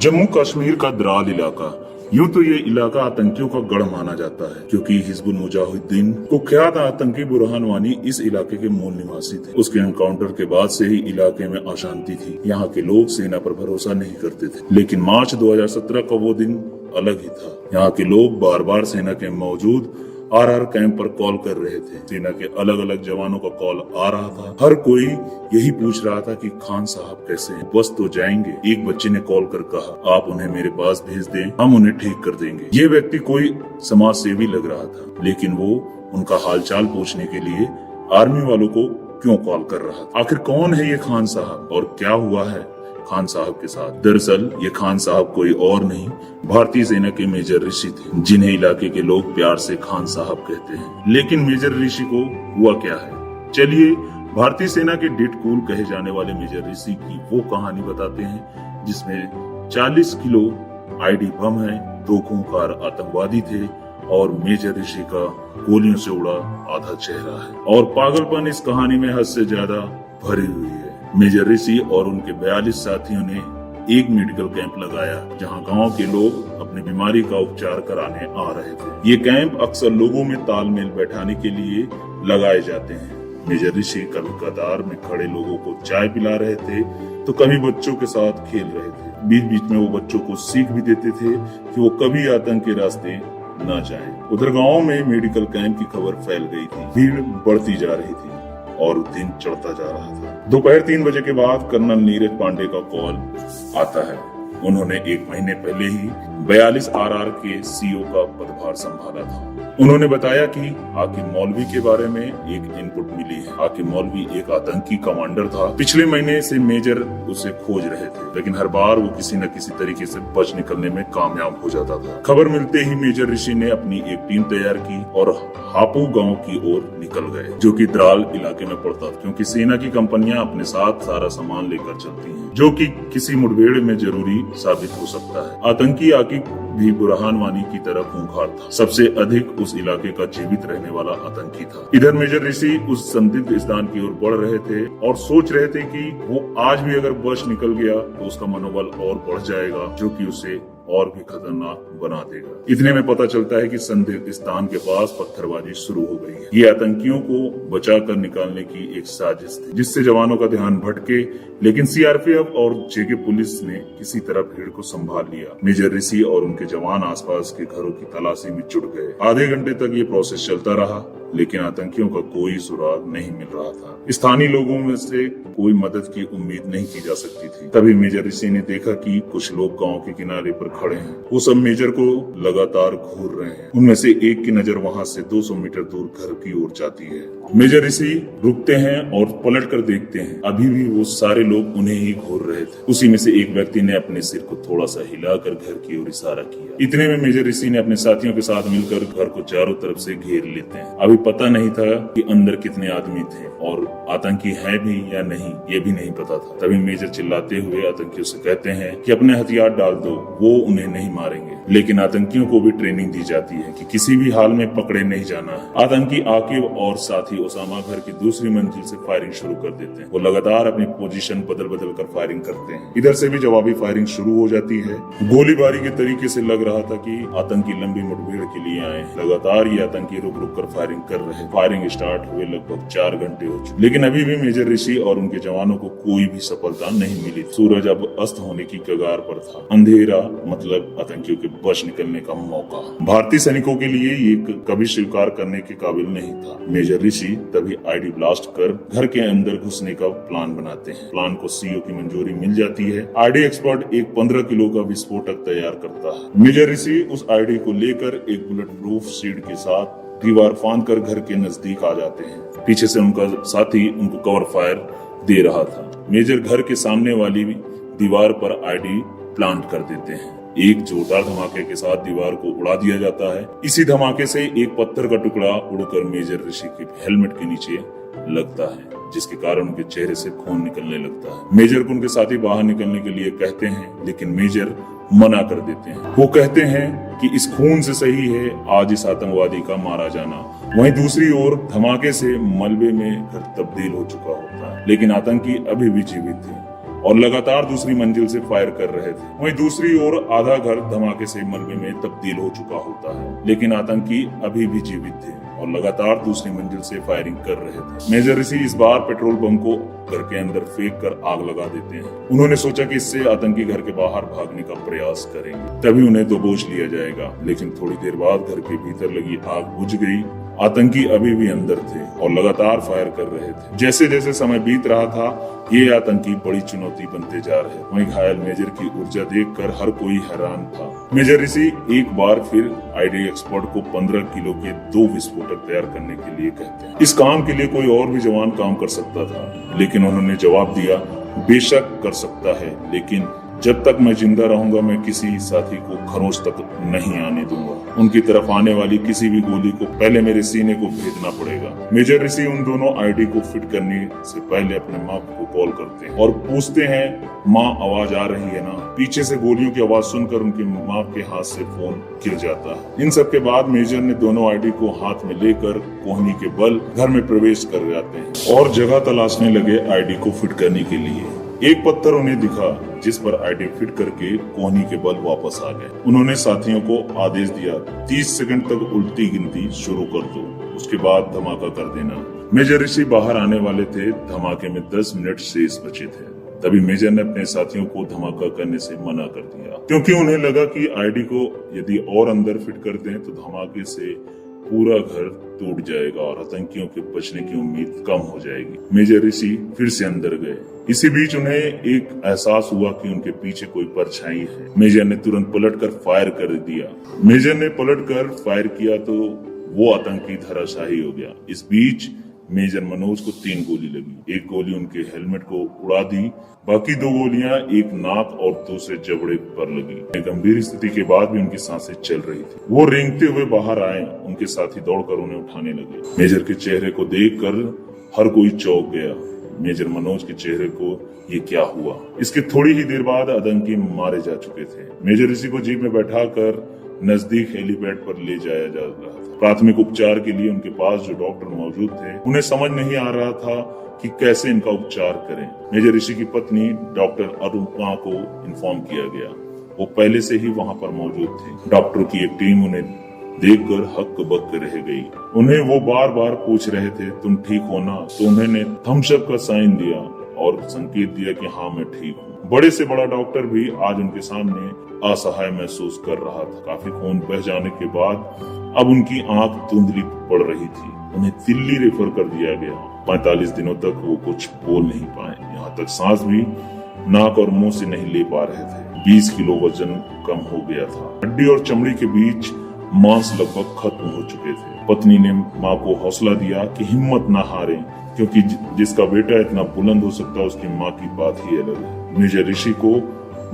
जम्मू कश्मीर का द्राल इलाका, यूं तो ये इलाका आतंकियों का गढ़ माना जाता है, क्योंकि हिजबुल मुजाहिदीन कुख्यात आतंकी बुरहान वानी इस इलाके के मूल निवासी थे। उसके एनकाउंटर के बाद से ही इलाके में अशांति थी। यहाँ के लोग सेना पर भरोसा नहीं करते थे, लेकिन मार्च 2017 का वो दिन अलग ही था। यहाँ के लोग बार बार सेना के मौजूद आरआर कैंप पर कॉल कर रहे थे। सेना के अलग अलग जवानों का कॉल आ रहा था। हर कोई यही पूछ रहा था कि खान साहब कैसे हैं, बस तो जाएंगे। एक बच्चे ने कॉल कर कहा, आप उन्हें मेरे पास भेज दें, हम उन्हें ठीक कर देंगे। ये व्यक्ति कोई समाज सेवी लग रहा था, लेकिन वो उनका हालचाल पूछने के लिए आर्मी वालों को क्यों कॉल कर रहा था। आखिर कौन है ये खान साहब और क्या हुआ है खान साहब के साथ? दरअसल ये खान साहब कोई और नहीं, भारतीय सेना के मेजर ऋषि थे, जिन्हें इलाके के लोग प्यार से खान साहब कहते हैं। लेकिन मेजर ऋषि को हुआ क्या है, चलिए भारतीय सेना के डिट कूल कहे जाने वाले मेजर ऋषि की वो कहानी बताते हैं, जिसमें 40 किलो आईडी बम है, 2 खूंखार आतंकवादी थे और मेजर ऋषि का गोलियों से उड़ा आधा चेहरा है। और पागलपन इस कहानी में हद से ज्यादा भरी हुई है। मेजर ऋषि और उनके 42 साथियों ने एक मेडिकल कैंप लगाया, जहां गांव के लोग अपनी बीमारी का उपचार कराने आ रहे थे। ये कैंप अक्सर लोगों में तालमेल बैठाने के लिए लगाए जाते हैं। मेजर ऋषि कभी कतार में खड़े लोगों को चाय पिला रहे थे, तो कभी बच्चों के साथ खेल रहे थे। बीच बीच में वो बच्चों को सीख भी देते थे कि वो कभी आतंक के रास्ते न जाएं। उधर गांव में मेडिकल कैंप की खबर फैल गई थी, भीड़ बढ़ती जा रही थी और दिन चढ़ता जा रहा था। दोपहर 3 बजे के बाद कर्नल नीरज पांडे का कॉल आता है। उन्होंने 1 महीने पहले ही 42 आरआर के सीओ का पदभार संभाला था। उन्होंने बताया कि हाकिम मौलवी के बारे में एक इनपुट मिली है। हाकिम मौलवी एक आतंकी कमांडर था। पिछले महीने से मेजर उसे खोज रहे थे, लेकिन हर बार वो किसी न किसी तरीके से बच निकलने में कामयाब हो जाता था। खबर मिलते ही मेजर ऋषि ने अपनी एक टीम तैयार की और हापू गांव की ओर निकल गए, जो कि द्राल इलाके में पड़ता था, क्योंकि सेना की कंपनियां अपने साथ सारा सामान लेकर चलती हैं, जो कि किसी मुठभेड़ में जरूरी साबित हो सकता है। आतंकी आकिब भी बुरहान वानी की तरह खूंखार था। सबसे अधिक उस इलाके का जीवित रहने वाला आतंकी था। इधर मेजर ऋषि उस संदिग्ध स्थान की ओर बढ़ रहे थे और सोच रहे थे कि वो आज भी अगर बच निकल गया तो उसका मनोबल और बढ़ जाएगा, जो कि उसे और भी खतरनाक बना देगा। इतने में पता चलता है कि संदिग्ध स्थान के पास पत्थरबाजी शुरू हो गई है। ये आतंकियों को बचाकर निकालने की एक साजिश थी, जिससे जवानों का ध्यान भटके, लेकिन सीआरपीएफ और जेके पुलिस ने किसी तरह भीड़ को संभाल लिया। मेजर ऋषि और उनके जवान आसपास के घरों की तलाशी में जुट गए। आधे घंटे तक ये प्रोसेस चलता रहा, लेकिन आतंकियों का कोई सुराग नहीं मिल रहा था। स्थानीय लोगों में से कोई मदद की उम्मीद नहीं की जा सकती थी। तभी मेजर ऋषि ने देखा कि कुछ लोग गांव के किनारे पर खड़े हैं। वो सब मेजर को लगातार घूर रहे हैं। उनमें से एक की नजर वहां से 200 मीटर दूर घर की ओर जाती है। मेजर ऋषि रुकते हैं और पलट कर देखते हैं। अभी भी वो सारे लोग उन्हें ही घूर रहे थे। उसी में से एक व्यक्ति ने अपने सिर को थोड़ा सा हिलाकर घर की ओर इशारा किया। इतने में मेजर ऋषि ने अपने साथियों के साथ मिलकर घर को चारों तरफ से घेर लेते हैं। अभी पता नहीं था कि अंदर कितने आदमी थे और आतंकी हैं भी या नहीं, ये भी नहीं पता था। तभी मेजर चिल्लाते हुए आतंकियों से कहते हैं कि अपने हथियार डाल दो, वो उन्हें नहीं मारेंगे। लेकिन आतंकियों को भी ट्रेनिंग दी जाती है कि किसी भी हाल में पकड़े नहीं जाना है। आतंकी आकिब और साथी ओसामा घर की दूसरी मंजिल से फायरिंग शुरू कर देते हैं। वो लगातार अपनी पोजीशन बदल बदल कर फायरिंग करते हैं। इधर से भी जवाबी फायरिंग शुरू हो जाती है। गोलीबारी के तरीके से लग रहा था कि आतंकी लंबी मुठभेड़ के लिए आए। लगातार ये आतंकी रुक रुक कर फायरिंग कर रहे। फायरिंग स्टार्ट हुए लगभग 4 घंटे हो चुके, लेकिन अभी भी मेजर ऋषि और उनके जवानों को कोई भी सफलता नहीं मिली। सूरज अब अस्त होने की कगार पर था। अंधेरा मतलब आतंकियों के बच निकलने का मौका। भारतीय सैनिकों के लिए ये कभी स्वीकार करने के काबिल नहीं था। मेजर ऋषि तभी आईडी ब्लास्ट कर घर के अंदर घुसने का प्लान बनाते हैं। प्लान को सीओ की मंजूरी मिल जाती है। आईडी एक्सपर्ट एक 15 किलो का विस्फोटक तैयार करता है। मेजर ऋषि उस आईडी को लेकर एक बुलेट प्रूफ शील्ड के साथ दीवार फांद कर घर के नजदीक आ जाते हैं। पीछे से उनका साथी उनको कवर फायर दे रहा था। मेजर घर के सामने वाली दीवार पर आईडी प्लांट कर देते हैं। एक जोरदार धमाके के साथ दीवार को उड़ा दिया जाता है। इसी धमाके से एक पत्थर का टुकड़ा उड़कर मेजर ऋषि के हेलमेट के नीचे लगता है, जिसके कारण उनके चेहरे से खून निकलने लगता है। मेजर को उनके साथी बाहर निकलने के लिए कहते हैं, लेकिन मेजर मना कर देते हैं। वो कहते हैं कि इस खून से सही है आज इस आतंकवादी का मारा जाना। वहीं दूसरी ओर धमाके से मलबे में घर तब्दील हो चुका होता है, लेकिन आतंकी अभी भी जीवित थे और लगातार दूसरी मंजिल से फायर कर रहे थे। वहीं दूसरी ओर आधा घर धमाके से मलबे में तब्दील हो चुका होता है, लेकिन आतंकी अभी भी जीवित थे और लगातार दूसरी मंजिल से फायरिंग कर रहे थे। मेजर ऋषि इस बार पेट्रोल बम को घर के अंदर फेंक कर आग लगा देते हैं। उन्होंने सोचा कि इससे आतंकी घर के बाहर भागने का प्रयास करेंगे, तभी उन्हें दबोच लिया जाएगा। लेकिन थोड़ी देर बाद घर के भीतर लगी आग बुझ गई। आतंकी अभी भी अंदर थे और लगातार फायर कर रहे थे। जैसे जैसे समय बीत रहा था, ये आतंकी बड़ी चुनौती बनते जा रहे। वहीं घायल मेजर की ऊर्जा देखकर हर कोई हैरान था। मेजर ऋषि एक बार फिर आईडी एक्सपर्ट को 15 किलो के 2 विस्फोटक तैयार करने के लिए कहते हैं। इस काम के लिए कोई और भी जवान काम कर सकता था, लेकिन उन्होंने जवाब दिया, बेशक कर सकता है, लेकिन जब तक मैं जिंदा रहूंगा मैं किसी साथी को खरोंच तक नहीं आने दूंगा। उनकी तरफ आने वाली किसी भी गोली को पहले मेरे सीने को भेदना पड़ेगा। मेजर ऋषि उन दोनों आईडी को फिट करने से पहले अपने माँ को कॉल करते हैं और पूछते हैं, माँ आवाज आ रही है ना? पीछे से गोलियों की आवाज सुनकर उनकी माँ के हाथ से फोन गिर जाता है। इन सब के बाद मेजर ने दोनों आईडी को हाथ में लेकर कोहनी के बल घर में प्रवेश कर जाते हैं और जगह तलाशने लगे आईडी को फिट करने के लिए। एक पत्थर उन्हें दिखा जिस पर आईडी फिट करके कोहनी के बल वापस आ गए। उन्होंने साथियों को आदेश दिया, 30 सेकंड तक उल्टी गिनती शुरू कर दो, उसके बाद धमाका कर देना। मेजर ऋषि बाहर आने वाले थे। धमाके में 10 मिनट शेष बचे थे। तभी मेजर ने अपने साथियों को धमाका करने से मना कर दिया, क्योंकि उन्हें लगा कि आईडी को यदि और अंदर फिट कर दें तो धमाके से पूरा घर टूट जाएगा और आतंकियों के बचने की उम्मीद कम हो जाएगी। मेजर ऋषि फिर से अंदर गए। इसी बीच उन्हें एक एहसास हुआ कि उनके पीछे कोई परछाई है। मेजर ने तुरंत पलटकर फायर कर दिया। मेजर ने पलटकर फायर किया तो वो आतंकी धराशायी हो गया। इस बीच मेजर मनोज को 3 गोली लगी। एक गोली उनके हेलमेट को उड़ा दी, बाकी 2 गोलियां एक नाक और दूसरे जबड़े पर लगी। गंभीर स्थिति के बाद भी उनकी सांसें चल रही थी। वो रेंगते हुए बाहर आए। उनके साथी दौड़कर उन्हें उठाने लगे। मेजर के चेहरे को देखकर हर कोई चौंक गया। मेजर मनोज के चेहरे को ये क्या हुआ? इसके थोड़ी ही देर बाद आतंकी मारे जा चुके थे। मेजर ऋषि को जीप में बैठाकर नजदीक हेलीपैड पर ले जाया जा रहा था। प्राथमिक उपचार के लिए उनके पास जो डॉक्टर मौजूद थे, उन्हें समझ नहीं आ रहा था कि कैसे इनका उपचार करें। मेजर ऋषि की पत्नी डॉक्टर अरुणा को इन्फॉर्म किया गया। वो पहले से ही वहां पर मौजूद थे। डॉक्टरों की एक टीम उन्हें देखकर हक्क बक्क रह गई। उन्हें वो बार बार पूछ रहे थे, तुम ठीक हो ना? तो उन्होंने थम्स अप का साइन दिया और संकेत दिया कि हाँ मैं ठीक हूँ। बड़े से बड़ा डॉक्टर भी आज उनके सामने असहाय महसूस कर रहा था। काफी खून बह जाने के बाद अब उनकी आंख धुंधली पड़ रही थी। उन्हें दिल्ली रेफर कर दिया गया। 45 दिनों तक वो कुछ बोल नहीं पाए, यहाँ तक सांस भी नाक और मुंह से नहीं ले पा रहे थे। 20 किलो वजन कम हो गया था। हड्डी और चमड़ी के बीच मांस लगभग खत्म हो चुके थे। पत्नी ने माँ को हौसला दिया कि हिम्मत ना हारे, क्योंकि जिसका बेटा इतना बुलंद हो सकता है उसकी माँ की बात ही अलग है। मेजर ऋषि को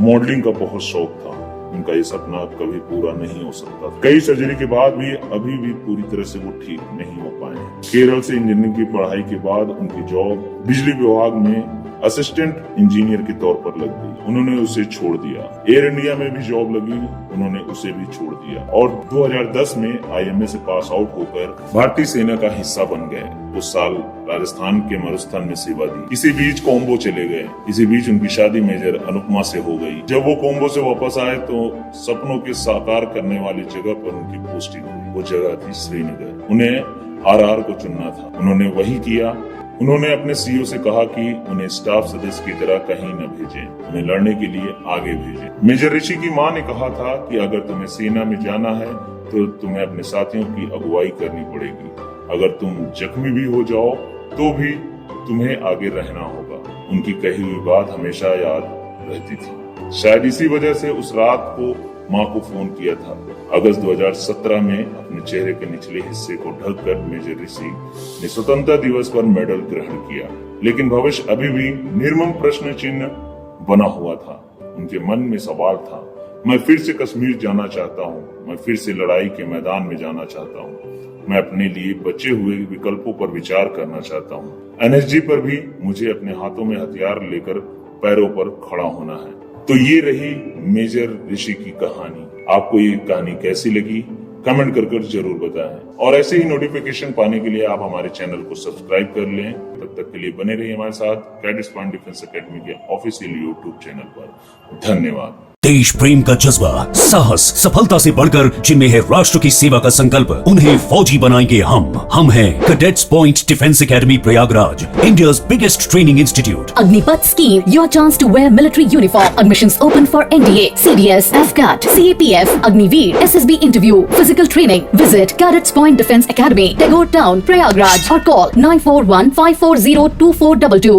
मॉडलिंग का बहुत शौक था। उनका ये सपना कभी पूरा नहीं हो सकता। कई सर्जरी के बाद भी अभी भी पूरी तरह से वो ठीक नहीं हो पाए। केरल से इंजीनियरिंग की पढ़ाई के बाद उनकी जॉब बिजली विभाग में असिस्टेंट इंजीनियर के तौर पर लग गई। उन्होंने उसे छोड़ दिया। एयर इंडिया में भी जॉब लगी, उन्होंने उसे भी छोड़ दिया और 2010 में आईएमए से पास आउट होकर भारतीय सेना का हिस्सा बन गए। उस साल राजस्थान के मरुस्थल में सेवा दी। इसी बीच कोम्बो चले गए। इसी बीच उनकी शादी मेजर अनुपमा से हो गई। जब वो कोम्बो से वापस आए तो सपनों के साकार करने वाली जगह पर उनकी पोस्टिंग हुई। वो जगह थी श्रीनगर। उन्हें आरआर को चुनना था। उन्होंने वही किया। उन्होंने अपने सीईओ से कहा कि उन्हें स्टाफ सदस्य की तरह कहीं न भेजें, उन्हें लड़ने के लिए आगे भेजें। मेजर ऋषि की मां ने कहा था कि अगर तुम्हें सेना में जाना है तो तुम्हें अपने साथियों की अगुवाई करनी पड़ेगी। अगर तुम जख्मी भी हो जाओ तो भी तुम्हें आगे रहना होगा। उनकी कही हुई बात हमेशा याद रहती थी। शायद इसी वजह से उस रात को मां को फोन किया था। अगस्त 2017 में अपने चेहरे के निचले हिस्से को ढककर मेजर ऋषि ने स्वतंत्रता दिवस पर मेडल ग्रहण किया, लेकिन भविष्य अभी भी निर्मम प्रश्न चिन्ह बना हुआ था। उनके मन में सवाल था, मैं फिर से कश्मीर जाना चाहता हूँ, मैं फिर से लड़ाई के मैदान में जाना चाहता हूँ, मैं अपने लिए बचे हुए विकल्पों पर विचार करना चाहता हूँ। एनएसजी पर भी मुझे अपने हाथों में हथियार लेकर पैरों पर खड़ा होना है। तो ये रही मेजर ऋषि की कहानी। आपको ये कहानी कैसी लगी कमेंट कर जरूर बताएं। और ऐसे ही नोटिफिकेशन पाने के लिए आप हमारे चैनल को सब्सक्राइब कर लें। तब तक के लिए बने रहिए हमारे साथ कैडेट्स पॉइंट डिफेंस एकेडमी के ऑफिशियल यूट्यूब चैनल पर। धन्यवाद। देश प्रेम का जज्बा, साहस, सफलता से बढ़कर जिनमें है राष्ट्र की सेवा का संकल्प, उन्हें फौजी बनाएंगे हम हैं cadets point defence academy Prayagraj, India's biggest training institute. Agnipath scheme, your chance to wear military uniform. Admissions open for NDA, CDS, AFCAT, CAPF, Agniveer, SSB interview, physical training. Visit Cadets Point Defence Academy, Tagore Town, Prayagraj, or call 941-540-2422.